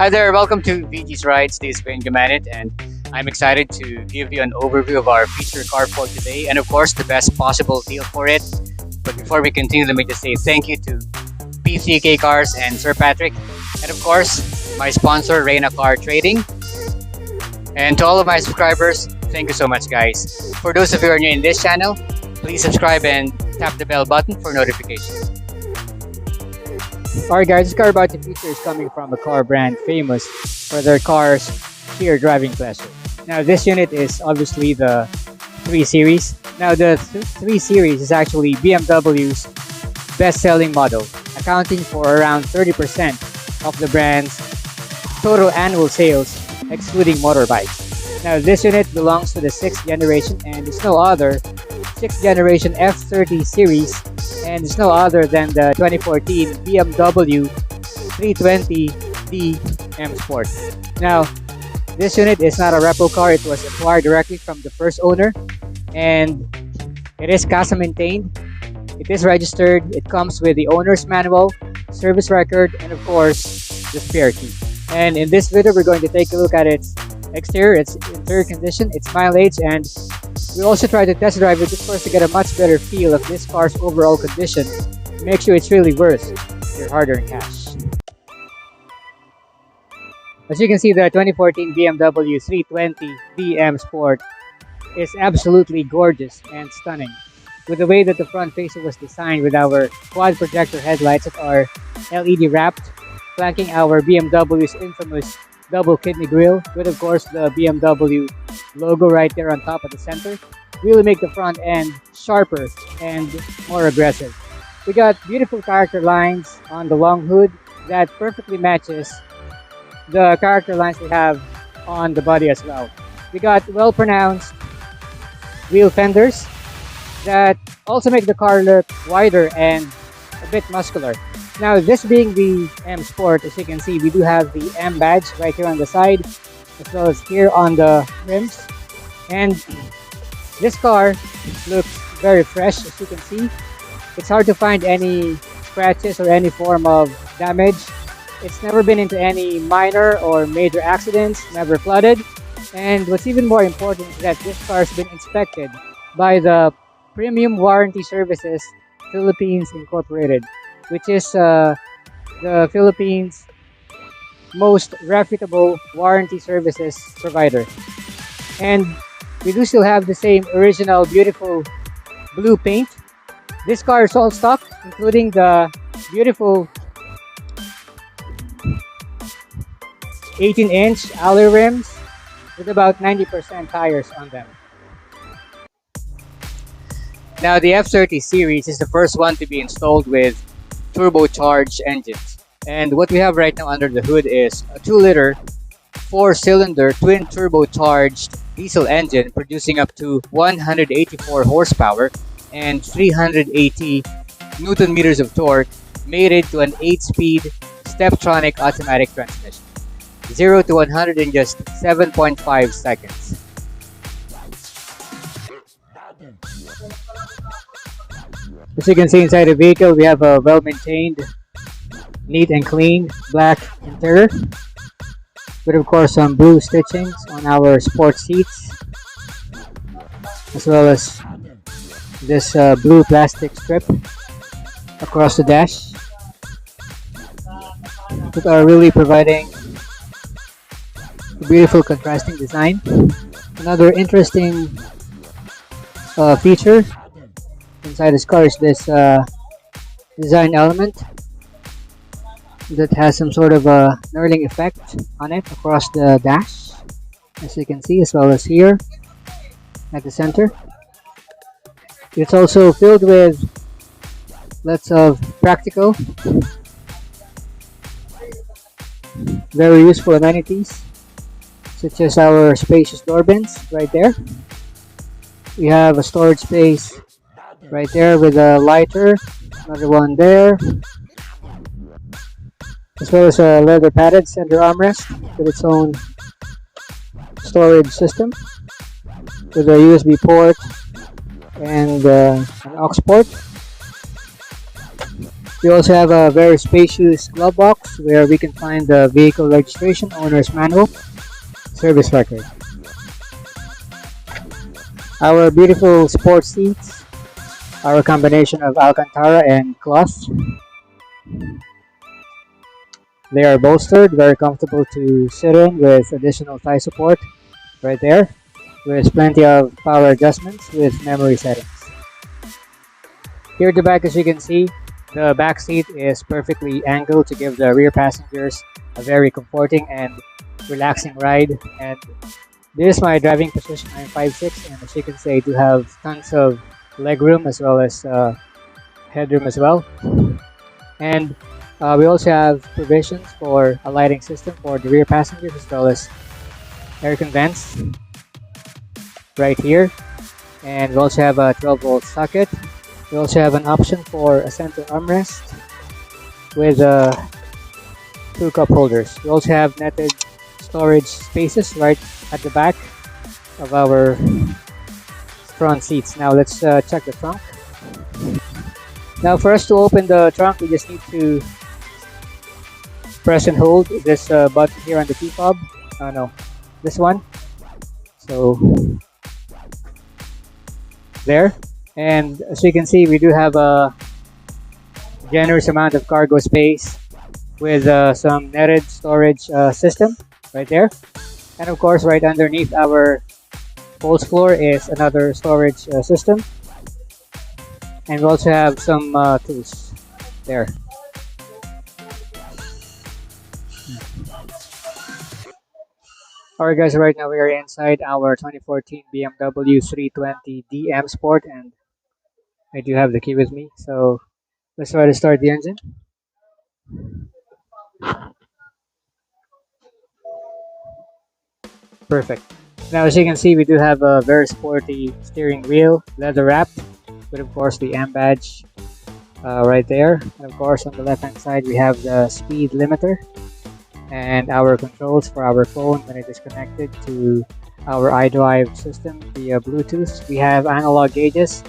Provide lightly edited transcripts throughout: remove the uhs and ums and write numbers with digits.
Hi there, welcome to VG's Rides. This is gumanit, and I'm excited to give you an overview of our feature car for today and of course the best possible deal for it. But before we continue, let me just say thank you to P3K Cars and Sir Patrick, and of course my sponsor Reina Car Trading. And to all of my subscribers, thank you so much guys. For those of you who are new in this channel, please subscribe and tap the bell button for notifications. Alright guys, this car about to feature is coming from a car brand famous for their car's sheer driving pleasure. Now this unit is obviously the 3 Series. Now the 3 Series is actually BMW's best-selling model, accounting for around 30% of the brand's total annual sales, excluding motorbikes. Now this unit belongs to the 6th generation and is no other 6th generation F30 series, and it's no other than the 2014 BMW 320d M Sport. Now this unit is not a repo car, it was acquired directly from the first owner, and it is CASA maintained, it is registered, it comes with the owner's manual, service record, and of course the spare key. And in this video we're going to take a look at its exterior, its interior condition, its mileage, and we also try to test drive it just for us to get a much better feel of this car's overall condition to make sure it's really worth your hard-earned cash. As you can see, the 2014 BMW 320d M Sport is absolutely gorgeous and stunning. With the way that the front facer was designed with our quad projector headlights that are LED wrapped, flanking our BMW's infamous double kidney grille, with of course the BMW logo right there on top of the center, really make the front end sharper and more aggressive. We got beautiful character lines on the long hood that perfectly matches the character lines we have on the body as well. We got well pronounced wheel fenders that also make the car look wider and a bit muscular. Now this being the M Sport, as you can see, we do have the M badge right here on the side as well as here on the rims, and this car looks very fresh. As you can see, it's hard to find any scratches or any form of damage. It's never been into any minor or major accidents, never flooded, and what's even more important is that this car has been inspected by the Premium Warranty Services Philippines Incorporated, which is the Philippines' most reputable warranty services provider. And we do still have the same original beautiful blue paint. This car is all stock, including the beautiful 18-inch alloy rims with about 90% tires on them. Now the F30 series is the first one to be installed with turbocharged engines, and what we have right now under the hood is a 2-liter 4-cylinder twin turbocharged diesel engine producing up to 184 horsepower and 380 newton meters of torque, mated to an 8-speed Steptronic automatic transmission, 0 to 100 in just 7.5 seconds. As you can see inside the vehicle, we have a well-maintained, neat and clean black interior with of course some blue stitchings on our sports seats, as well as this blue plastic strip across the dash that are really providing a beautiful contrasting design. Another interesting feature inside this car is this design element that has some sort of a knurling effect on it across the dash, as you can see, as well as here at the center. It's also filled with lots of practical, very useful amenities, such as our spacious door bins right there. We have a storage space right there with a lighter, another one there, as well as a leather padded center armrest with its own storage system with a USB port and an aux port. We also have a very spacious glove box where we can find the vehicle registration, owner's manual, service record. Our beautiful sports seats, our combination of Alcantara and cloth. They are bolstered, very comfortable to sit in with additional thigh support right there, with plenty of power adjustments with memory settings. Here at the back, as you can see, the back seat is perfectly angled to give the rear passengers a very comforting and relaxing ride. And this is my driving position. I'm 5'6", and as you can see, I do have tons of leg room as well as headroom as well. And we also have provisions for a lighting system for the rear passengers as well as air vents right here. And we also have a 12-volt socket. We also have an option for a center armrest with 2 cup holders. We also have netted storage spaces right at the back of our front seats. Now let's check the trunk. Now for us to open the trunk, we just need to press and hold this button here on the key fob. No, this one. So there. And as you can see, we do have a generous amount of cargo space with some netted storage system right there. And of course, right underneath our false floor is another storage system. And we also have some tools there. Alright guys, right now we are inside our 2014 BMW 320d M Sport, and I do have the key with me, so let's try to start the engine. Perfect. Now as you can see, we do have a very sporty steering wheel, leather wrapped, with of course the M badge right there. And of course on the left hand side we have the speed limiter and our controls for our phone when it is connected to our Idrive system via Bluetooth. We have analog gauges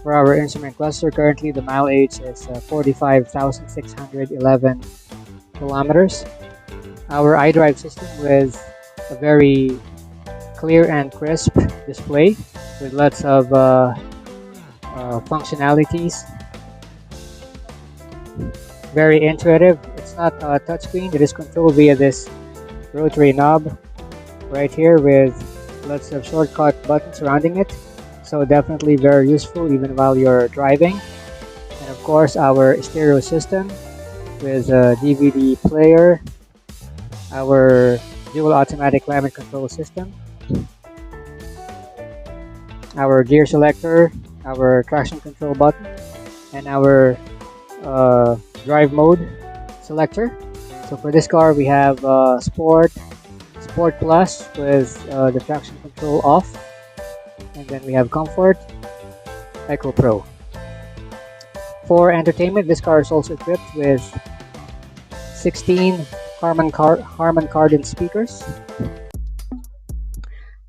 for our instrument cluster. Currently the mileage is 45,611 kilometers. Our Idrive system with a very clear and crisp display with lots of functionalities. Very intuitive. It's not a touchscreen, it is controlled via this rotary knob right here with lots of shortcut buttons surrounding it. So definitely very useful even while you're driving. And of course our stereo system with a DVD player, our dual automatic climate control system, our gear selector, our traction control button, and our drive mode selector. So for this car we have Sport Plus with the traction control off, and then we have Comfort, Eco Pro. For entertainment, this car is also equipped with 16 Harman Kardon speakers.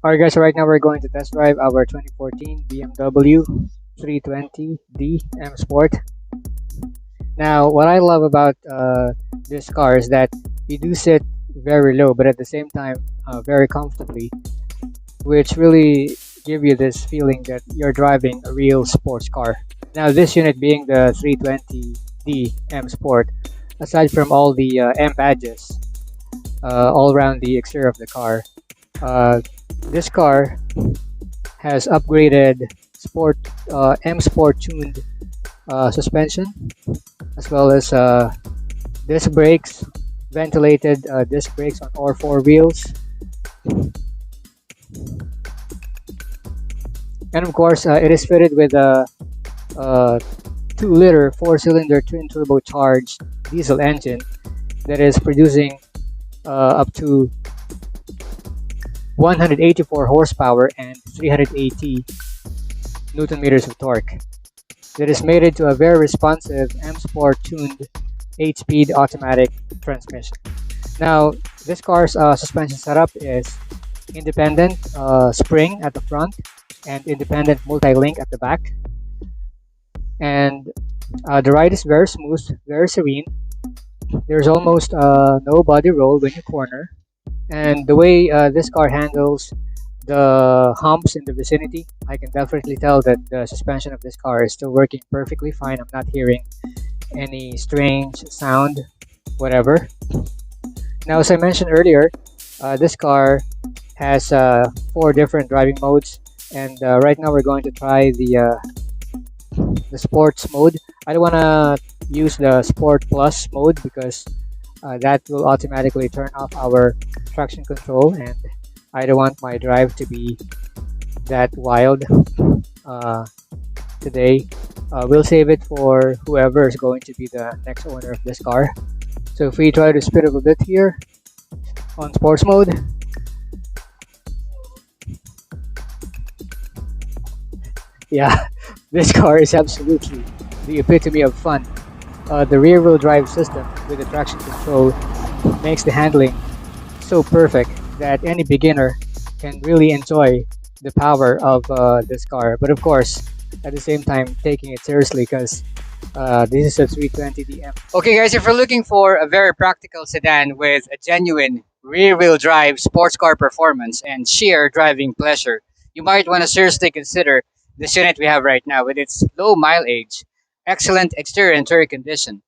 Alright guys, so right now we're going to test drive our 2014 BMW 320d M Sport. Now what I love about this car is that you do sit very low but at the same time very comfortably, which really give you this feeling that you're driving a real sports car. Now this unit being the 320d M Sport, aside from all the M badges all around the exterior of the car, this car has upgraded M Sport tuned suspension, as well as disc brakes, ventilated disc brakes on all 4 wheels. And of course it is fitted with a 2-liter 4-cylinder twin turbocharged diesel engine that is producing up to 184 horsepower and 380 Newton meters of torque. That is mated to a very responsive M Sport tuned 8-speed automatic transmission. Now this car's suspension setup is independent spring at the front and independent multi-link at the back. And The ride is very smooth, very serene. There's almost no body roll when you corner. And the way this car handles the humps in the vicinity, I can definitely tell that the suspension of this car is still working perfectly fine. I'm not hearing any strange sound, whatever. Now, as I mentioned earlier, this car has 4 different driving modes, and right now we're going to try the sports mode. I don't want to use the sport plus mode because that will automatically turn off our traction control, and I don't want my drive to be that wild today. We'll save it for whoever is going to be the next owner of this car. So if we try to speed up a bit here on sports mode, yeah, this car is absolutely the epitome of fun. The rear wheel drive system with the traction control makes the handling so perfect that any beginner can really enjoy the power of this car. But of course, at the same time, taking it seriously because this is a 320DM. Okay, guys, if you're looking for a very practical sedan with a genuine rear-wheel drive sports car performance and sheer driving pleasure, you might want to seriously consider this unit we have right now with its low mileage, excellent exterior and interior condition,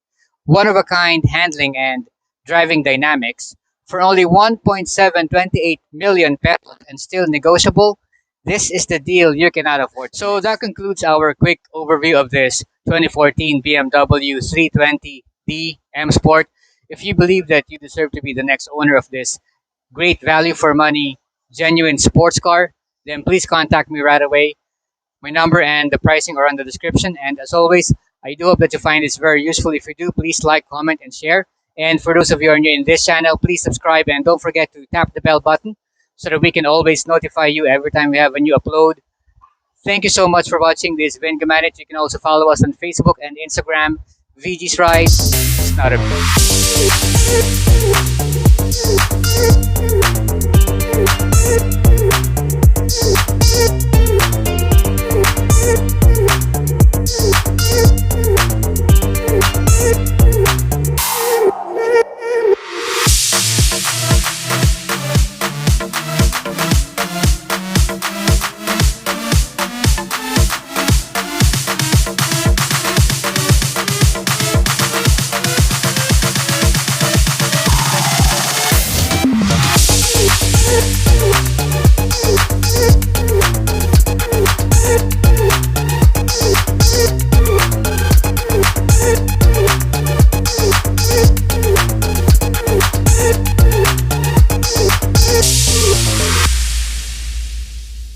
one-of-a-kind handling and driving dynamics, for only 1.728 million pesos and still negotiable. This is the deal you cannot afford. So that concludes our quick overview of this 2014 BMW 320d M Sport. If you believe that you deserve to be the next owner of this great value for money, genuine sports car, then please contact me right away. My number and the pricing are on the description. And as always, I do hope that you find this very useful. If you do, please like, comment, and share. And for those of you who are new in this channel, please subscribe and don't forget to tap the bell button so that we can always notify you every time we have a new upload. Thank you so much for watching this gumanit. You can also follow us on Facebook and Instagram. VG's Rise. It's not a